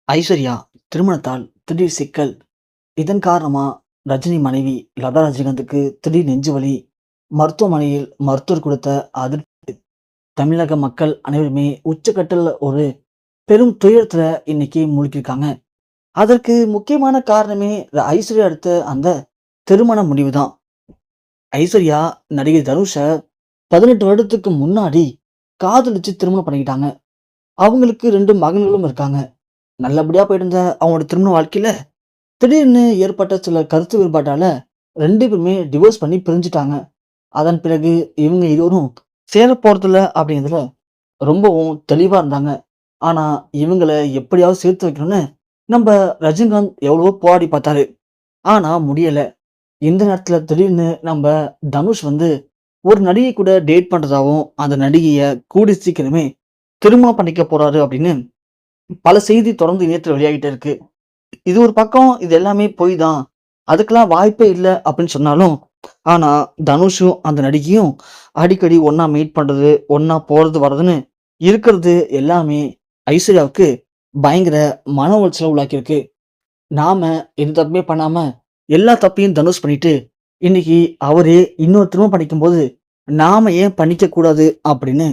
ஐஸ்வர்யா திருமணத்தால் திடீர் சிக்கல். இதன் காரணமா ரஜினி மனைவி லதா ரஜினிகாந்துக்கு திடீர் நெஞ்சுவலி. மருத்துவமனையில் மருத்துவர் கொடுத்த அதிர்ச்சி. தமிழக மக்கள் அனைவருமே உச்சக்கட்டல ஒரு பெரும் துயரத்துல இன்னைக்கு மூழ்கியிருக்காங்க. அதற்கு முக்கியமான காரணமே ஐஸ்வர்யா எடுத்த அந்த திருமண முடிவு தான். ஐஸ்வர்யா நடிகர் தனுஷ 18 வருடத்துக்கு முன்னாடி காதலிச்சு திருமணம் பண்ணிக்கிட்டாங்க. அவங்களுக்கு 2 மகன்களும் இருக்காங்க. நல்லபடியா போயிட்டு இருந்த அவங்களோட திருமண வாழ்க்கையில திடீர்னு ஏற்பட்ட சில கருத்து வேறுபாட்டால 2 பேருமே டிவோர்ஸ் பண்ணி பிரிஞ்சுட்டாங்க. அதன் பிறகு இவங்க இருவரும் சேர போறதில்ல அப்படிங்கிறதுல ரொம்பவும் தெளிவா இருந்தாங்க. ஆனா இவங்கள எப்படியாவது சேர்த்து வைக்கணும்னு நம்ம ரஜினிகாந்த் எவ்வளவோ போராடி பார்த்தாரு. ஆனா முடியல. இந்த நேரத்துல திடீர்னு நம்ம தனுஷ் வந்து ஒரு நடிகை கூட டேட் பண்றதாவும் அந்த நடிகைய கூடி சீக்கிரமே திருமணம் பண்ணிக்க போறாரு அப்படின்னு பல செய்தி தொடர்ந்து இணையத்துல வெளியாகிட்டே இருக்கு. இது ஒரு பக்கம் இது எல்லாமே பொய் தான். அதுக்கெல்லாம் வாய்ப்பே இல்ல அப்படின்னு சொன்னாலும், ஆனா தனுஷும் அந்த நடிகையும் அடிக்கடி ஒண்ணா மீட் பண்றது, ஒண்ணா போறது வர்றதுன்னு இருக்கிறது எல்லாமே ஐஸ்வர்யாவுக்கு பயங்கர மன உளைச்சல உள்ளாக்கியிருக்கு. நாம எந்த தப்புமே பண்ணாம எல்லா தப்பையும் தனுஷ் பண்ணிட்டு, இன்னைக்கு அவரே இன்னொரு திருமணம் பண்ணிக்கும்போது, நாம ஏன் பண்ணிக்க கூடாது அப்படின்னு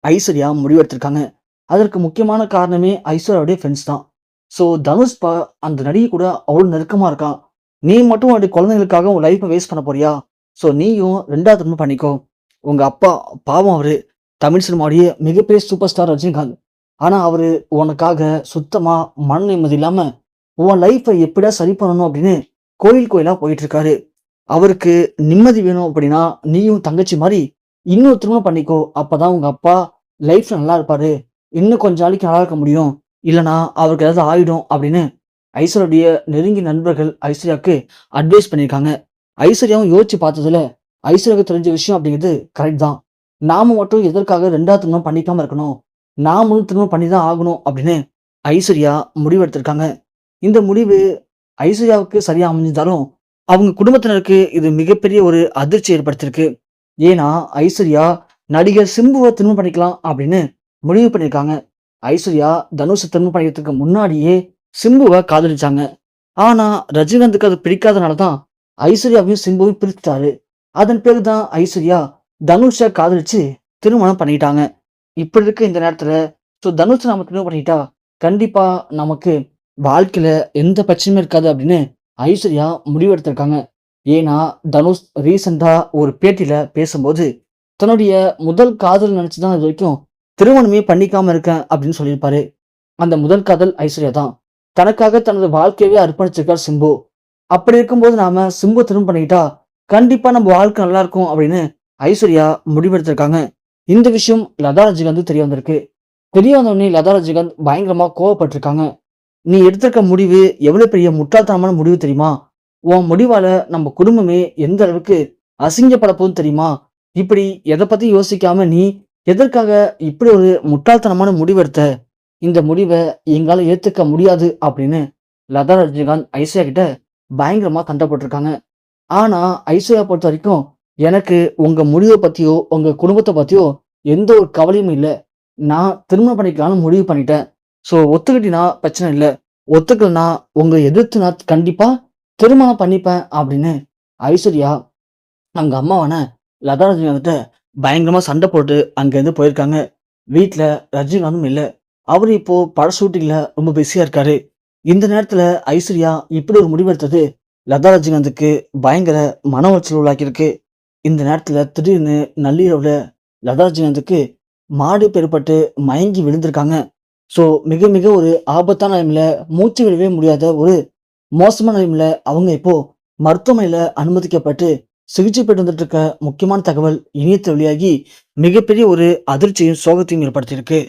ஐஸ்வர்யா முடிவெடுத்திருக்காங்க. அதற்கு முக்கியமான காரணமே ஐஸ்வர்யாவுடைய ஃப்ரெண்ட்ஸ் தான். ஸோ தனுஷ் அந்த நடிகை கூட அவ்வளோ நெருக்கமா இருக்கான். நீ மட்டும் உன்னுடைய குழந்தைகளுக்காக உன் லைஃப்பை வேஸ்ட் பண்ண போறியா? ஸோ நீயும் 2வது திருமணம் பண்ணிக்கோ. உங்க அப்பா பாவம் அவரு தமிழ் சினிமாவுடைய மிகப்பெரிய சூப்பர் ஸ்டார் ரஜினிகாந்த். ஆனா அவரு உனக்காக சுத்தமா மன நிம்மதி இல்லாம உன் லைஃப்பை எப்படியா சரி பண்ணணும் அப்படின்னு கோயில் கோயிலா போயிட்டு இருக்காரு. அவருக்கு நிம்மதி வேணும் அப்படின்னா நீயும் தங்கச்சி மாதிரி இன்னொரு திருமணம் பண்ணிக்கோ. அப்பதான் உங்க அப்பா லைஃப்ல நல்லா இருப்பாரு. இன்னும் கொஞ்ச நாளைக்கு நல்லா இருக்க முடியும். இல்லனா அவருக்கு ஏதாவது ஆயிடும் அப்படின்னு ஐஸ்வர்யாவுடைய நெருங்கிய நண்பர்கள் ஐஸ்வர்யாவுக்கு அட்வைஸ் பண்ணியிருக்காங்க. ஐஸ்வர்யாவும் யோசிச்சு பார்த்ததுல ஐஸ்வர்யாவுக்கு தெரிஞ்ச விஷயம் அப்படிங்கிறது கரெக்ட் தான். நாம மட்டும் எதற்காக 2வது திருமணம் பண்ணிக்காம இருக்கணும்? நாமளும் திருமணம் பண்ணி தான் ஆகணும் அப்படின்னு ஐஸ்வர்யா முடிவெடுத்திருக்காங்க. இந்த முடிவு ஐஸ்வர்யாவுக்கு சரியா அமைஞ்சிருந்தாலும் அவங்க குடும்பத்தினருக்கு இது மிகப்பெரிய ஒரு அதிர்ச்சி ஏற்படுத்தியிருக்கு. ஏன்னா ஐஸ்வர்யா நடிகர் சிம்புவை திருமணம் பண்ணிக்கலாம் அப்படின்னு முடிவு பண்ணியிருக்காங்க. ஐஸ்வர்யா தனுஷை திருமணம் பண்ணிக்கிறதுக்கு முன்னாடியே சிம்புவை காதலிச்சாங்க. ஆனா ரஜினிகாந்துக்கு அது பிடிக்காதனால தான் ஐஸ்வர்யாவையும் சிம்புவையும் பிரிச்சுட்டாரு. அதன் பிறகுதான் ஐஸ்வர்யா தனுஷை காதலிச்சு திருமணம் பண்ணிட்டாங்க. இப்படி இருக்க இந்த நேரத்துல தனுஷை நம்ம திருமணம் பண்ணிட்டா கண்டிப்பா நமக்கு வாழ்க்கையில எந்த பிரச்சனையும் இருக்காது அப்படின்னு ஐஸ்வர்யா முடிவெடுத்திருக்காங்க. ஏன்னா தனுஷ் ரீசெண்டா ஒரு பேட்டியில பேசும்போது தன்னுடைய முதல் காதல் நினைச்சுதான் இது வரைக்கும் திருமணமே பண்ணிக்காம இருக்கேன் அப்படின்னு சொல்லியிருப்பாரு. அந்த முதல் காதல் ஐஸ்வர்யா தான். தனக்காக தனது வாழ்க்கையவே அர்ப்பணிச்சிருக்கார் சிம்பு. அப்படி இருக்கும்போது நாம சிம்பு திருமணம் பண்ணிக்கிட்டா கண்டிப்பா நம்ம வாழ்க்கை நல்லா இருக்கும் அப்படின்னு ஐஸ்வர்யா முடிவெடுத்திருக்காங்க. இந்த விஷயம் லதா ரஜினிகாந்த் தெரிய வந்திருக்கு. தெரிய வந்தோடனே லதா ரஜினிகாந்த் பயங்கரமா கோவப்பட்டிருக்காங்க. நீ எடுத்திருக்க முடிவு எவ்வளவு பெரிய முட்டாள்தனமான முடிவு தெரியுமா? உன் முடிவால நம்ம குடும்பமே எந்த அளவுக்கு அசிங்கப்பட போகுது தெரியுமா? இப்படி எதை பத்தி யோசிக்காம நீ எதற்காக இப்படி ஒரு முட்டாள்தனமான முடிவெடுத்த? இந்த முடிவை எங்களால ஏத்துக்க முடியாது அப்படின்னு லதா ரஜினிகாந்த் ஐஸ்வர்யா கிட்ட பயங்கரமா சண்டை போட்டிருக்காங்க. ஆனா ஐஸ்வர்யா பொறுத்த வரைக்கும் எனக்கு உங்க முடிவை பத்தியோ உங்க குடும்பத்தை பத்தியோ எந்த ஒரு கவலையும் இல்லை. நான் திருமணம் பண்ணிக்கலாம்னு முடிவு பண்ணிட்டேன். ஸோ ஒத்துக்கிட்டினா பிரச்சனை இல்லை. ஒத்துக்கலனா உங்களை எதிர்த்து நான் கண்டிப்பா திருமணம் பண்ணிப்பேன் அப்படின்னு ஐஸ்வர்யா அவங்க அம்மாவான லதா ரஜினிகாந்த் பயங்கரமா சண்டை போட்டு அங்கேருந்து போயிருக்காங்க. வீட்டில் ரஜினிகாந்தும் இல்லை. அவர் இப்போ பட ஷூட்டிங்ல ரொம்ப பிஸியா இருக்காரு. இந்த நேரத்துல ஐஸ்வர்யா இப்படி ஒரு முடிவெடுத்தது லதா ரஜினிகாந்துக்கு பயங்கர மன உளைச்சல் உள்ளாக்கியிருக்கு. இந்த நேரத்துல திடீர்னு நள்ளிரவுல லதா ரஜினிகாந்துக்கு மாடு பெறப்பட்டு மயங்கி விழுந்திருக்காங்க. ஸோ மிக மிக ஒரு ஆபத்தான நிலைமையில மூச்சு விடவே முடியாத ஒரு மோசமான நிலைமையில அவங்க இப்போ மருத்துவமனையில அனுமதிக்கப்பட்டு சிகிச்சை பெற்று வந்துட்டு இருக்க முக்கியமான தகவல் இணையத்தில் வெளியாகி மிகப்பெரிய ஒரு அதிர்ச்சியும் சோகத்தையும் ஏற்படுத்தியிருக்கு.